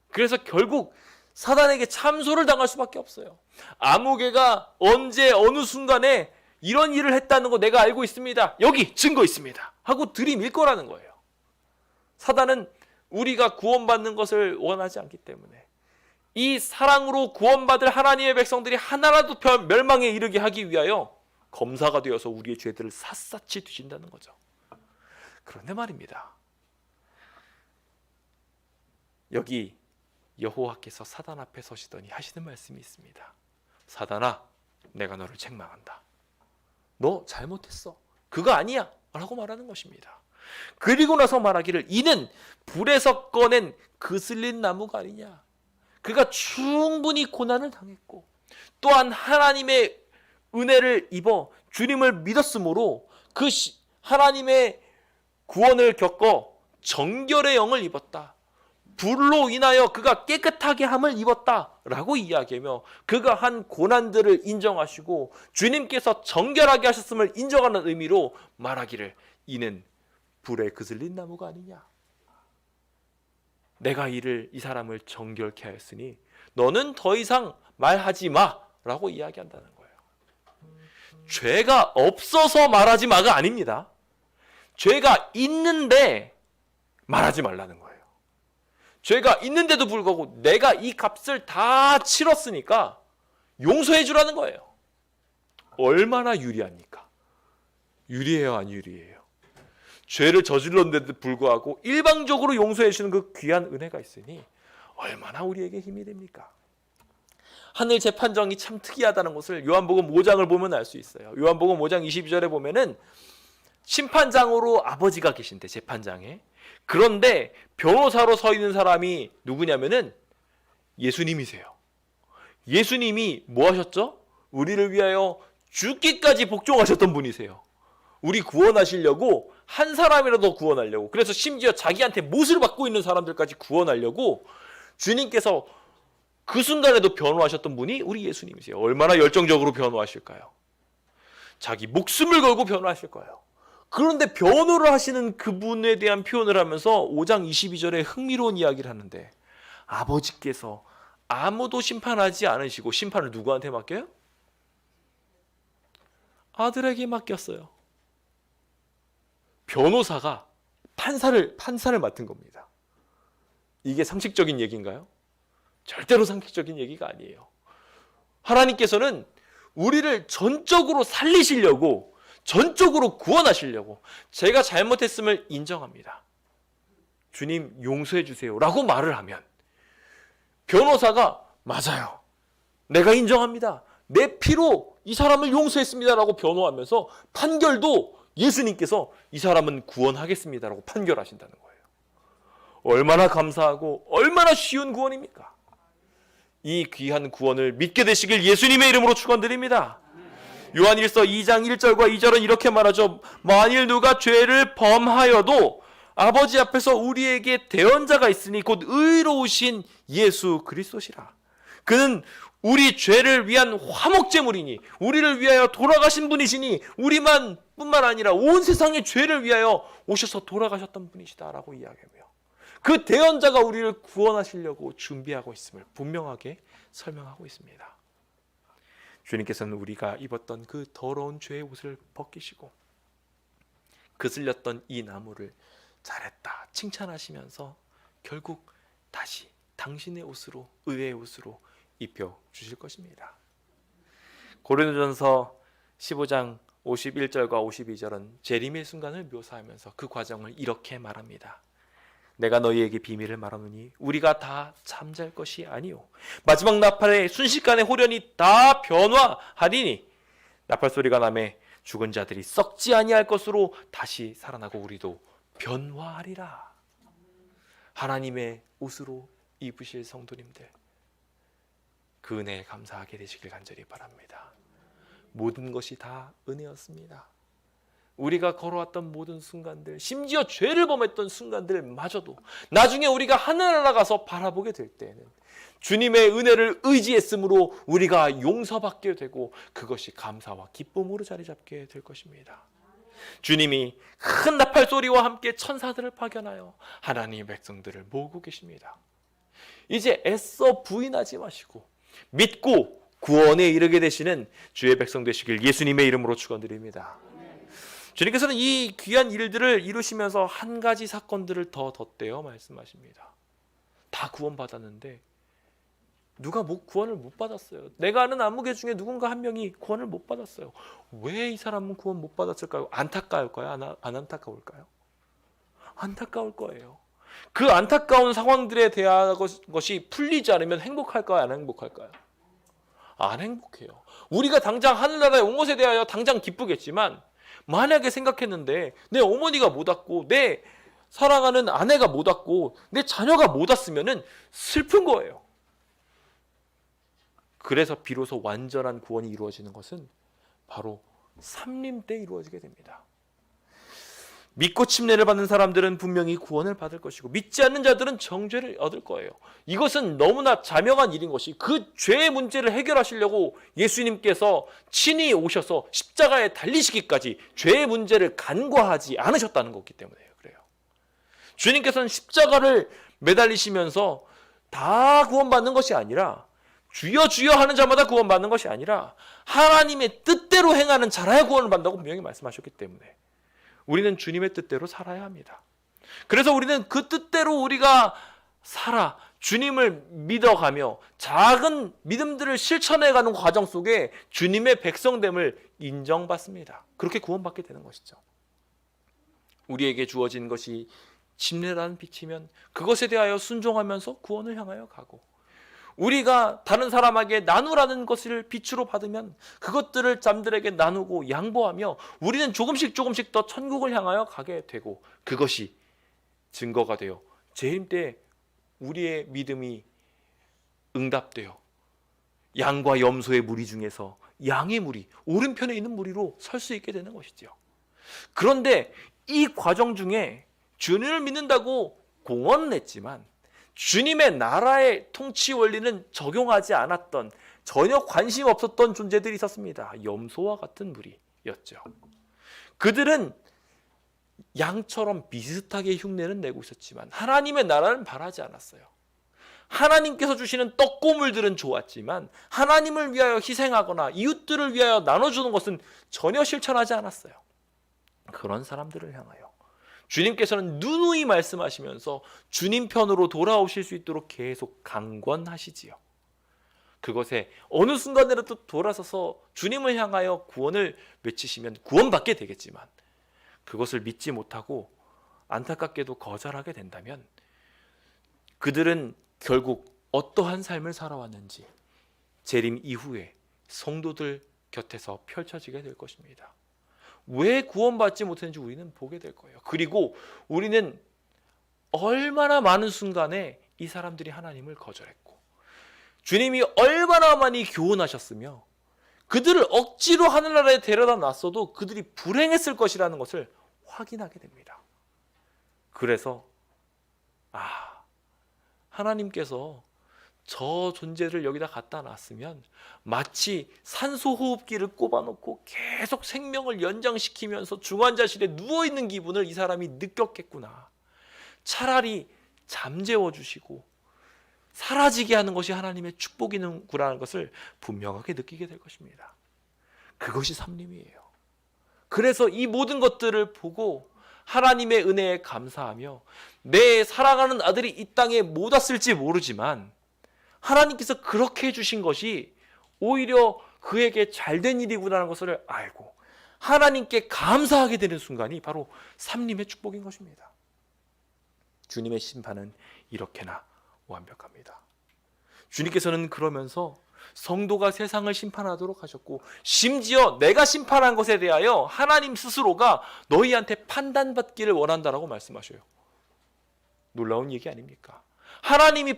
그래서 결국 사단에게 참소를 당할 수밖에 없어요. 아무개가 언제 어느 순간에 이런 일을 했다는 거 내가 알고 있습니다, 여기 증거 있습니다 하고 들이밀 거라는 거예요. 사단은 우리가 구원받는 것을 원하지 않기 때문에 이 사랑으로 구원받을 하나님의 백성들이 하나라도 멸망에 이르게 하기 위하여 검사가 되어서 우리의 죄들을 샅샅이 뒤진다는 거죠. 그런데 말입니다, 여기 여호와께서 사단 앞에 서시더니 하시는 말씀이 있습니다. 사단아, 내가 너를 책망한다. 너 잘못했어. 그거 아니야 라고 말하는 것입니다. 그리고 나서 말하기를 이는 불에서 꺼낸 그슬린 나무가 아니냐. 그가 충분히 고난을 당했고 또한 하나님의 은혜를 입어 주님을 믿었으므로 그 하나님의 구원을 겪어 정결의 영을 입었다. 불로 인하여 그가 깨끗하게 함을 입었다라고 이야기하며 그가 한 고난들을 인정하시고 주님께서 정결하게 하셨음을 인정하는 의미로 말하기를 이는 불에 그슬린 나무가 아니냐. 내가 이 사람을 정결케 하였으니 너는 더 이상 말하지 마라고 이야기한다는 거예요. 죄가 없어서 말하지 마가 아닙니다. 죄가 있는데 말하지 말라는 거예요. 죄가 있는데도 불구하고 내가 이 값을 다 치렀으니까 용서해 주라는 거예요. 얼마나 유리합니까? 유리해요, 안 유리해요? 죄를 저질렀는데도 불구하고 일방적으로 용서해 주는 그 귀한 은혜가 있으니 얼마나 우리에게 힘이 됩니까? 하늘 재판정이 참 특이하다는 것을 요한복음 5장을 보면 알 수 있어요. 요한복음 5장 22절에 보면은 심판장으로 아버지가 계신데, 재판장에. 그런데 변호사로 서 있는 사람이 누구냐면은 예수님이세요. 예수님이 뭐 하셨죠? 우리를 위하여 죽기까지 복종하셨던 분이세요. 우리 구원하시려고, 한 사람이라도 구원하려고, 그래서 심지어 자기한테 못을 받고 있는 사람들까지 구원하려고 주님께서 그 순간에도 변호하셨던 분이 우리 예수님이세요. 얼마나 열정적으로 변호하실까요? 자기 목숨을 걸고 변호하실 거예요. 그런데 변호를 하시는 그분에 대한 표현을 하면서 5장 22절에 흥미로운 이야기를 하는데, 아버지께서 아무도 심판하지 않으시고 심판을 누구한테 맡겨요? 아들에게 맡겼어요. 변호사가 판사를 맡은 겁니다. 이게 상식적인 얘기인가요? 절대로 상식적인 얘기가 아니에요. 하나님께서는 우리를 전적으로 살리시려고, 전적으로 구원하시려고 제가 잘못했음을 인정합니다. 주님 용서해 주세요 라고 말을 하면 변호사가 맞아요. 내가 인정합니다. 내 피로 이 사람을 용서했습니다 라고 변호하면서 판결도 예수님께서 이 사람은 구원하겠습니다 라고 판결하신다는 거예요. 얼마나 감사하고 얼마나 쉬운 구원입니까? 이 귀한 구원을 믿게 되시길 예수님의 이름으로 축원드립니다. 요한일서 2장 1절과 2절은 이렇게 말하죠. 만일 누가 죄를 범하여도 아버지 앞에서 우리에게 대언자가 있으니 곧 의로우신 예수 그리스도시라. 그는 우리 죄를 위한 화목제물이니 우리를 위하여 돌아가신 분이시니 우리만 뿐만 아니라 온 세상의 죄를 위하여 오셔서 돌아가셨던 분이시다라고 이야기하며 그 대언자가 우리를 구원하시려고 준비하고 있음을 분명하게 설명하고 있습니다. 주님께서는 우리가 입었던 그 더러운 죄의 옷을 벗기시고 그슬렸던 이 나무를 잘했다 칭찬하시면서 결국 다시 당신의 옷으로, 의의 옷으로 입혀주실 것입니다. 고린도전서 15장 51절과 52절은 재림의 순간을 묘사하면서 그 과정을 이렇게 말합니다. 내가 너희에게 비밀을 말하노니 우리가 다 잠잘 것이 아니요 마지막 나팔에 순식간에 호련히 다 변화하리니 나팔 소리가 나매 죽은 자들이 썩지 아니할 것으로 다시 살아나고 우리도 변화하리라. 하나님의 옷으로 입으실 성도님들, 그 은혜에 감사하게 되시길 간절히 바랍니다. 모든 것이 다 은혜였습니다. 우리가 걸어왔던 모든 순간들, 심지어 죄를 범했던 순간들마저도 나중에 우리가 하늘나라 가서 바라보게 될 때에는 주님의 은혜를 의지했으므로 우리가 용서받게 되고 그것이 감사와 기쁨으로 자리 잡게 될 것입니다. 주님이 큰 나팔 소리와 함께 천사들을 파견하여 하나님의 백성들을 모으고 계십니다. 이제 애써 부인하지 마시고 믿고 구원에 이르게 되시는 주의 백성 되시길 예수님의 이름으로 축원드립니다. 주님께서는 이 귀한 일들을 이루시면서 한 가지 사건들을 더 덧대어 말씀하십니다. 다 구원받았는데 누가 구원을 못 받았어요. 내가 아는 아무개 중에 누군가 한 명이 구원을 못 받았어요. 왜 이 사람은 구원 못 받았을까요? 안타까울까요? 안 안타까울까요? 안타까울 거예요. 그 안타까운 상황들에 대한 것이 풀리지 않으면 행복할까요? 안 행복할까요? 안 행복해요. 우리가 당장 하늘나라에 온 것에 대하여 당장 기쁘겠지만 만약에 생각했는데 내 어머니가 못 왔고 내 사랑하는 아내가 못 왔고 내 자녀가 못 왔으면 슬픈 거예요. 그래서 비로소 완전한 구원이 이루어지는 것은 바로 삼림 때 이루어지게 됩니다. 믿고 침례를 받는 사람들은 분명히 구원을 받을 것이고 믿지 않는 자들은 정죄를 얻을 거예요. 이것은 너무나 자명한 일인 것이, 그 죄의 문제를 해결하시려고 예수님께서 친히 오셔서 십자가에 달리시기까지 죄의 문제를 간과하지 않으셨다는 거기 때문에 그래요. 주님께서는 십자가를 매달리시면서 다 구원받는 것이 아니라, 주여 주여 하는 자마다 구원받는 것이 아니라 하나님의 뜻대로 행하는 자라야 구원을 받는다고 분명히 말씀하셨기 때문에 우리는 주님의 뜻대로 살아야 합니다. 그래서 우리는 그 뜻대로 우리가 살아 주님을 믿어가며 작은 믿음들을 실천해가는 과정 속에 주님의 백성됨을 인정받습니다. 그렇게 구원받게 되는 것이죠. 우리에게 주어진 것이 침례라는 빛이면 그것에 대하여 순종하면서 구원을 향하여 가고, 우리가 다른 사람에게 나누라는 것을 빛으로 받으면 그것들을 남들에게 나누고 양보하며 우리는 조금씩 더 천국을 향하여 가게 되고, 그것이 증거가 되어 재림 때 우리의 믿음이 응답되어 양과 염소의 무리 중에서 양의 무리, 오른편에 있는 무리로 설 수 있게 되는 것이죠. 그런데 이 과정 중에 주님을 믿는다고 공언은 했지만 주님의 나라의 통치 원리는 적용하지 않았던, 전혀 관심 없었던 존재들이 있었습니다. 염소와 같은 무리였죠. 그들은 양처럼 비슷하게 흉내는 내고 있었지만 하나님의 나라는 바라지 않았어요. 하나님께서 주시는 떡고물들은 좋았지만 하나님을 위하여 희생하거나 이웃들을 위하여 나눠주는 것은 전혀 실천하지 않았어요. 그런 사람들을 향하여 주님께서는 누누이 말씀하시면서 주님 편으로 돌아오실 수 있도록 계속 강권하시지요. 그것에 어느 순간이라도 돌아서서 주님을 향하여 구원을 외치시면 구원받게 되겠지만, 그것을 믿지 못하고 안타깝게도 거절하게 된다면 그들은 결국 어떠한 삶을 살아왔는지 재림 이후에 성도들 곁에서 펼쳐지게 될 것입니다. 왜 구원받지 못했는지 우리는 보게 될 거예요. 그리고 우리는 얼마나 많은 순간에 이 사람들이 하나님을 거절했고 주님이 얼마나 많이 교훈하셨으며 그들을 억지로 하늘나라에 데려다 놨어도 그들이 불행했을 것이라는 것을 확인하게 됩니다. 그래서 하나님께서 저 존재를 여기다 갖다 놨으면 마치 산소호흡기를 꼽아놓고 계속 생명을 연장시키면서 중환자실에 누워있는 기분을 이 사람이 느꼈겠구나. 차라리 잠재워 주시고 사라지게 하는 것이 하나님의 축복이구나라는 것을 분명하게 느끼게 될 것입니다. 그것이 섭림이에요. 그래서 이 모든 것들을 보고 하나님의 은혜에 감사하며 내 사랑하는 아들이 이 땅에 못 왔을지 모르지만 하나님께서 그렇게 해주신 것이 오히려 그에게 잘된 일이구나라는 것을 알고 하나님께 감사하게 되는 순간이 바로 섭림의 축복인 것입니다. 주님의 심판은 이렇게나 완벽합니다. 주님께서는 그러면서 성도가 세상을 심판하도록 하셨고 심지어 내가 심판한 것에 대하여 하나님 스스로가 너희한테 판단받기를 원한다라고 말씀하셔요. 놀라운 얘기 아닙니까? 하나님이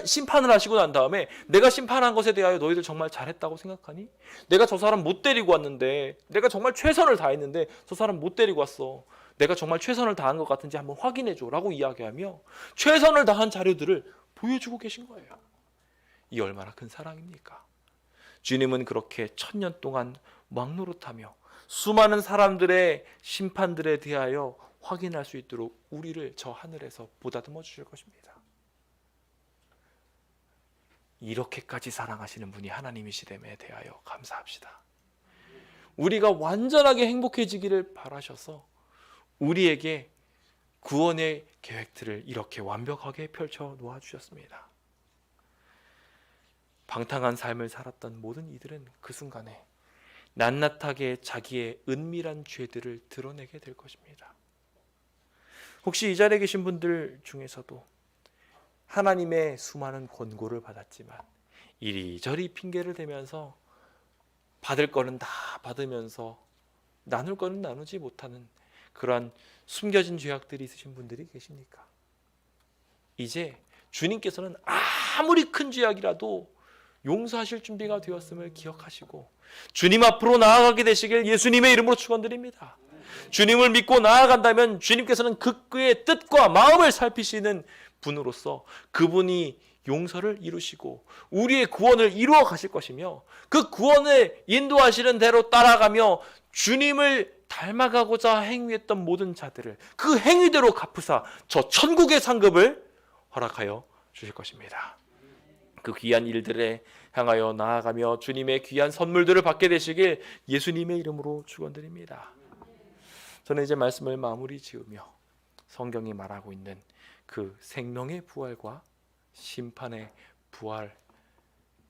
심판을 하시고 난 다음에 내가 심판한 것에 대하여 너희들 정말 잘했다고 생각하니? 내가 저 사람 못 데리고 왔는데, 내가 정말 최선을 다했는데 저 사람 못 데리고 왔어. 내가 정말 최선을 다한 것 같은지 한번 확인해줘 라고 이야기하며 최선을 다한 자료들을 보여주고 계신 거예요. 이 얼마나 큰 사랑입니까? 주님은 그렇게 1000년 동안 막노릇하며 수많은 사람들의 심판들에 대하여 확인할 수 있도록 우리를 저 하늘에서 보다듬어 주실 것입니다. 이렇게까지 사랑하시는 분이 하나님이시됨에 대하여 감사합시다. 우리가 완전하게 행복해지기를 바라셔서 우리에게 구원의 계획들을 이렇게 완벽하게 펼쳐 놓아주셨습니다. 방탕한 삶을 살았던 모든 이들은 그 순간에 낱낱하게 자기의 은밀한 죄들을 드러내게 될 것입니다. 혹시 이 자리에 계신 분들 중에서도 하나님의 수많은 권고를 받았지만 이리저리 핑계를 대면서 받을 거는 다 받으면서 나눌 거는 나누지 못하는 그러한 숨겨진 죄악들이 있으신 분들이 계십니까? 이제 주님께서는 아무리 큰 죄악이라도 용서하실 준비가 되었음을 기억하시고 주님 앞으로 나아가게 되시길 예수님의 이름으로 축원드립니다. 주님을 믿고 나아간다면 주님께서는 그의 뜻과 마음을 살피시는 분으로서 그분이 용서를 이루시고 우리의 구원을 이루어 가실 것이며 그 구원을 인도하시는 대로 따라가며 주님을 닮아가고자 행위했던 모든 자들을 그 행위대로 갚으사 저 천국의 상급을 허락하여 주실 것입니다. 그 귀한 일들에 향하여 나아가며 주님의 귀한 선물들을 받게 되시길 예수님의 이름으로 축원드립니다. 저는 이제 말씀을 마무리 지으며 성경이 말하고 있는 그 생명의 부활과 심판의 부활,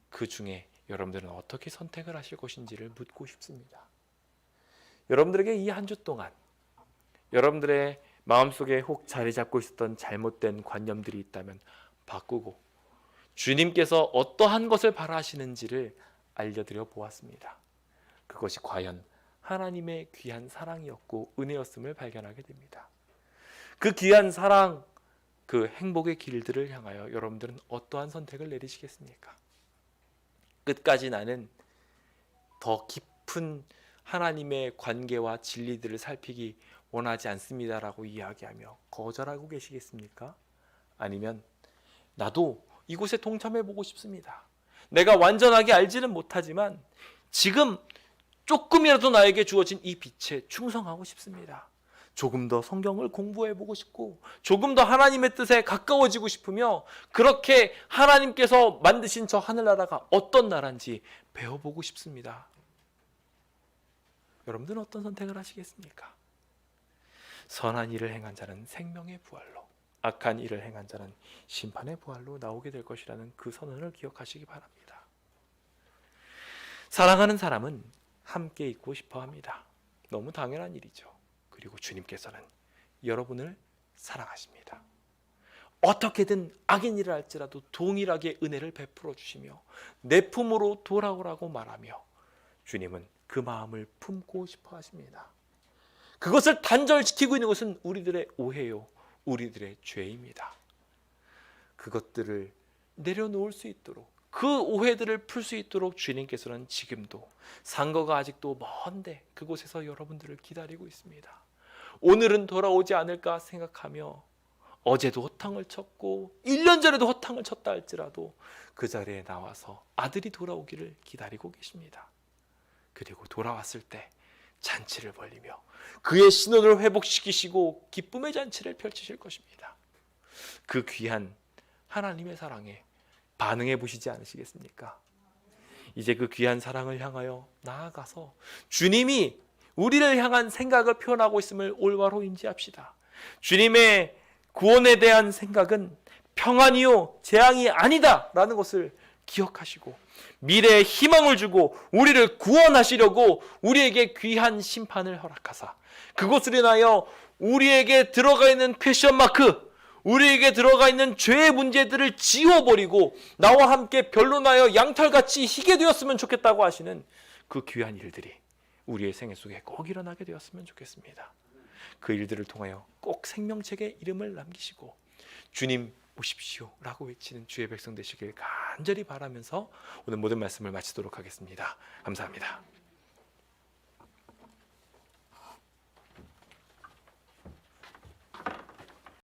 그 중에 여러분들은 어떻게 선택을 하실 것인지를 묻고 싶습니다. 여러분들에게 이 한 주 동안 여러분들의 마음속에 혹 자리 잡고 있었던 잘못된 관념들이 있다면 바꾸고 주님께서 어떠한 것을 바라시는지를 알려드려 보았습니다. 그것이 과연 하나님의 귀한 사랑이었고 은혜였음을 발견하게 됩니다. 그 귀한 사랑, 그 행복의 길들을 향하여 여러분들은 어떠한 선택을 내리시겠습니까? 끝까지 나는 더 깊은 하나님의 관계와 진리들을 살피기 원하지 않습니다라고 이야기하며 거절하고 계시겠습니까? 아니면 나도 이곳에 동참해보고 싶습니다. 내가 완전하게 알지는 못하지만 지금 조금이라도 나에게 주어진 이 빛에 충성하고 싶습니다. 조금 더 성경을 공부해보고 싶고 조금 더 하나님의 뜻에 가까워지고 싶으며 그렇게 하나님께서 만드신 저 하늘나라가 어떤 나라인지 배워보고 싶습니다. 여러분들은 어떤 선택을 하시겠습니까? 선한 일을 행한 자는 생명의 부활로, 악한 일을 행한 자는 심판의 부활로 나오게 될 것이라는 그 선언을 기억하시기 바랍니다. 사랑하는 사람은 함께 있고 싶어 합니다. 너무 당연한 일이죠. 그리고 주님께서는 여러분을 사랑하십니다. 어떻게든 악인 일을 할지라도 동일하게 은혜를 베풀어 주시며 내 품으로 돌아오라고 말하며 주님은 그 마음을 품고 싶어 하십니다. 그것을 단절시키고 있는 것은 우리들의 오해요, 우리들의 죄입니다. 그것들을 내려놓을 수 있도록, 그 오해들을 풀 수 있도록 주님께서는 지금도 상거가 아직도 먼데 그곳에서 여러분들을 기다리고 있습니다. 오늘은 돌아오지 않을까 생각하며 어제도 허탕을 쳤고 1년 전에도 허탕을 쳤다 할지라도 그 자리에 나와서 아들이 돌아오기를 기다리고 계십니다. 그리고 돌아왔을 때 잔치를 벌리며 그의 신원을 회복시키시고 기쁨의 잔치를 펼치실 것입니다. 그 귀한 하나님의 사랑에 반응해 보시지 않으시겠습니까? 이제 그 귀한 사랑을 향하여 나아가서 주님이 우리를 향한 생각을 표현하고 있음을 올바로 인지합시다. 주님의 구원에 대한 생각은 평안이요 재앙이 아니다라는 것을 기억하시고 미래에 희망을 주고 우리를 구원하시려고 우리에게 귀한 심판을 허락하사 그것을 인하여 우리에게 들어가 있는 퀘션 마크, 우리에게 들어가 있는 죄의 문제들을 지워버리고 나와 함께 변론하여 양털같이 희게 되었으면 좋겠다고 하시는 그 귀한 일들이 우리의 생애 속에 꼭 일어나게 되었으면 좋겠습니다. 그 일들을 통하여 꼭 생명책에 이름을 남기시고 주님 오십시오 라고 외치는 주의 백성 되시길 간절히 바라면서 오늘 모든 말씀을 마치도록 하겠습니다. 감사합니다.